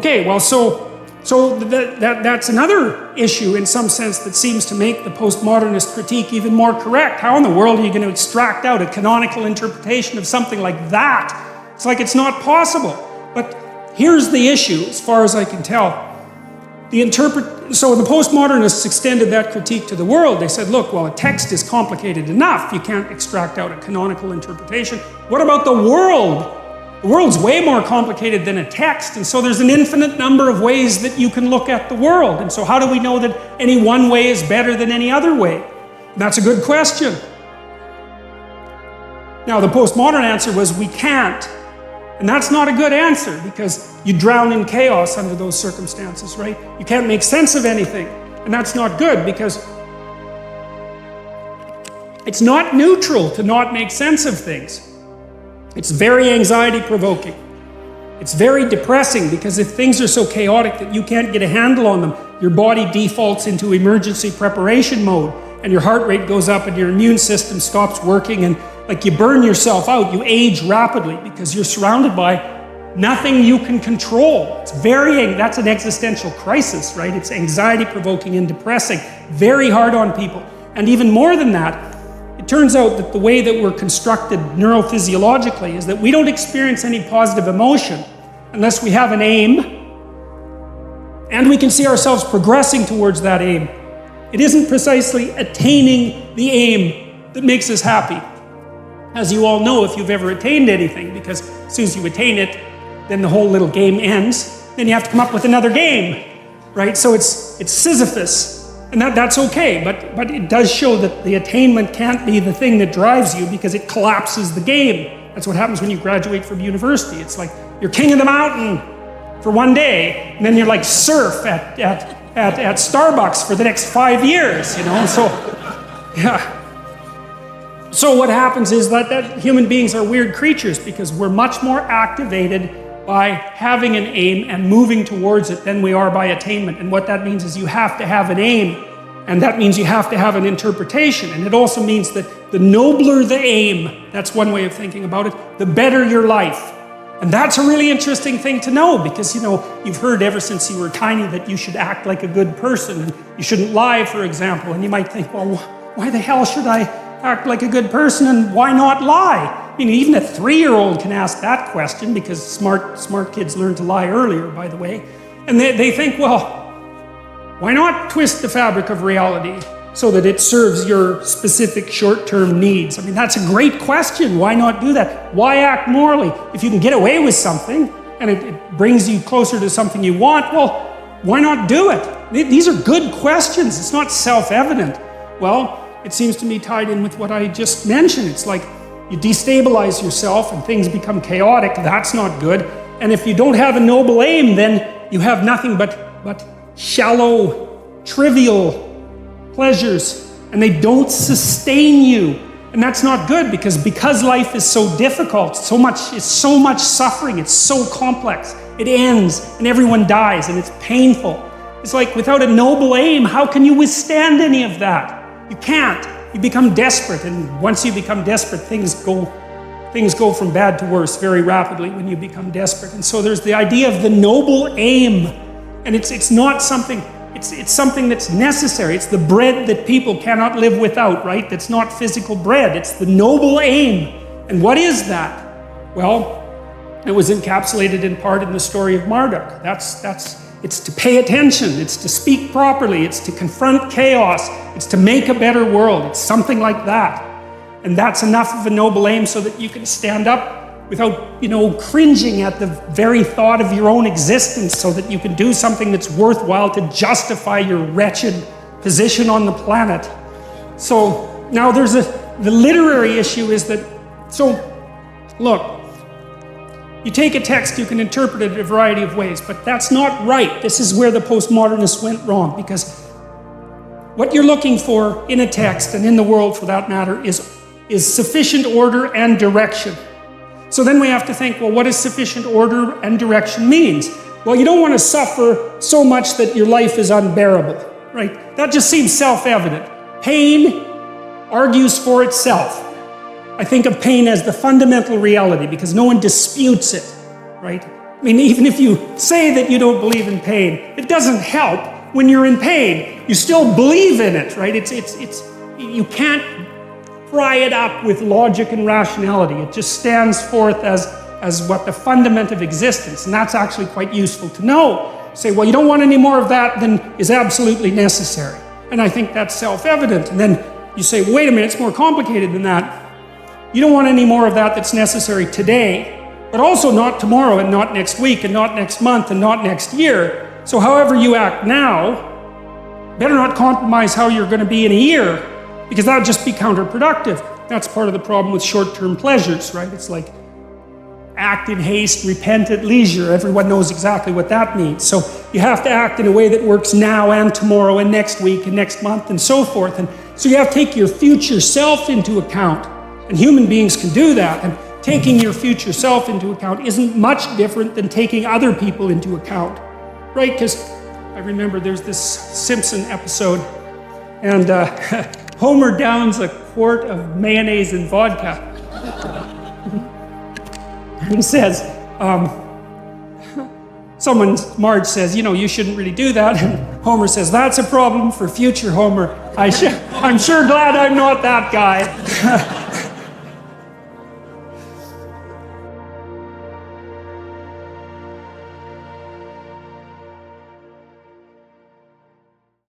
Okay, well, that's another issue in some sense that seems to make the postmodernist critique even more correct. How in the world are you going to extract out a canonical interpretation of something like that? It's like it's not possible. But here's the issue, as far as I can tell. So the postmodernists extended that critique to the world. They said, look, well, a text is complicated enough. You can't extract out a canonical interpretation. What about the world? The world's way more complicated than a text, and so there's an infinite number of ways that you can look at the world. And so how do we know that any one way is better than any other way? And that's a good question. Now, the postmodern answer was we can't. And that's not a good answer, because you drown in chaos under those circumstances, right? You can't make sense of anything. And that's not good, because it's not neutral to not make sense of things. It's very anxiety-provoking. It's very depressing, because if things are so chaotic that you can't get a handle on them, your body defaults into emergency preparation mode, and your heart rate goes up and your immune system stops working, and like you burn yourself out, you age rapidly because you're surrounded by nothing you can control. That's an existential crisis, right? It's anxiety-provoking and depressing, very hard on people. And even more than that, it turns out that the way that we're constructed neurophysiologically is that we don't experience any positive emotion unless we have an aim and we can see ourselves progressing towards that aim. It isn't precisely attaining the aim that makes us happy. As you all know, if you've ever attained anything, because as soon as you attain it, then the whole little game ends. Then you have to come up with another game, right? So it's Sisyphus, and that's okay, but it does show that the attainment can't be the thing that drives you, because it collapses the game. That's what happens when you graduate from university. It's like you're king of the mountain for one day, and then you're like surf at Starbucks for the next 5 years, you know? So, yeah. So what happens is that human beings are weird creatures, because we're much more activated by having an aim and moving towards it than we are by attainment. And what that means is you have to have an aim, and that means you have to have an interpretation. And it also means that the nobler the aim, that's one way of thinking about it, the better your life. And that's a really interesting thing to know, because, you know, you've heard ever since you were tiny that you should act like a good person, and you shouldn't lie, for example. And you might think, well, why the hell should I act like a good person, and why not lie? I mean, even a 3-year-old can ask that question, because smart kids learn to lie earlier, by the way. And they think, well, why not twist the fabric of reality so that it serves your specific short-term needs? I mean, that's a great question. Why not do that? Why act morally? If you can get away with something and it brings you closer to something you want, well, why not do it? These are good questions. It's not self-evident. Well, it seems to me tied in with what I just mentioned. It's like you destabilize yourself and things become chaotic. That's not good. And if you don't have a noble aim, then you have nothing but shallow, trivial pleasures, and they don't sustain you. And that's not good, because life is so difficult, it's so much suffering, it's so complex. It ends and everyone dies and it's painful. It's like without a noble aim, how can you withstand any of that? You can't. You become desperate, and once you become desperate, things go from bad to worse very rapidly when you become desperate. And so there's the idea of the noble aim, and it's not something. It's something that's necessary. It's the bread that people cannot live without, right? That's not physical bread. It's the noble aim. And what is that? Well, it was encapsulated in part in the story of Marduk. It's to pay attention, it's to speak properly, it's to confront chaos, it's to make a better world. It's something like that. And that's enough of a noble aim so that you can stand up without, cringing at the very thought of your own existence, so that you can do something that's worthwhile to justify your wretched position on the planet. So now the literary issue is that, look, you take a text, you can interpret it a variety of ways, but that's not right. This is where the postmodernists went wrong, because what you're looking for in a text, and in the world for that matter, is sufficient order and direction. So then we have to think, well, what does sufficient order and direction means? Well, you don't want to suffer so much that your life is unbearable, right? That just seems self-evident. Pain argues for itself. I think of pain as the fundamental reality, because no one disputes it, right? I mean, even if you say that you don't believe in pain, it doesn't help when you're in pain. You still believe in it, right? You can't fry it up with logic and rationality. It just stands forth as what the fundament of existence, and that's actually quite useful to know. Say, well, you don't want any more of that than is absolutely necessary. And I think that's self-evident. And then you say, wait a minute, it's more complicated than that. You don't want any more of that that's necessary today, but also not tomorrow and not next week and not next month and not next year. So however you act now, better not compromise how you're going to be in a year, because that would just be counterproductive. That's part of the problem with short-term pleasures, right? It's like act in haste, repent at leisure. Everyone knows exactly what that means. So you have to act in a way that works now and tomorrow and next week and next month and so forth. And so you have to take your future self into account. And human beings can do that. And taking your future self into account isn't much different than taking other people into account, right? Because I remember there's this Simpson episode, and Homer downs a quart of mayonnaise and vodka. He says, Marge says, you shouldn't really do that. And Homer says, that's a problem for future Homer. I'm sure glad I'm not that guy.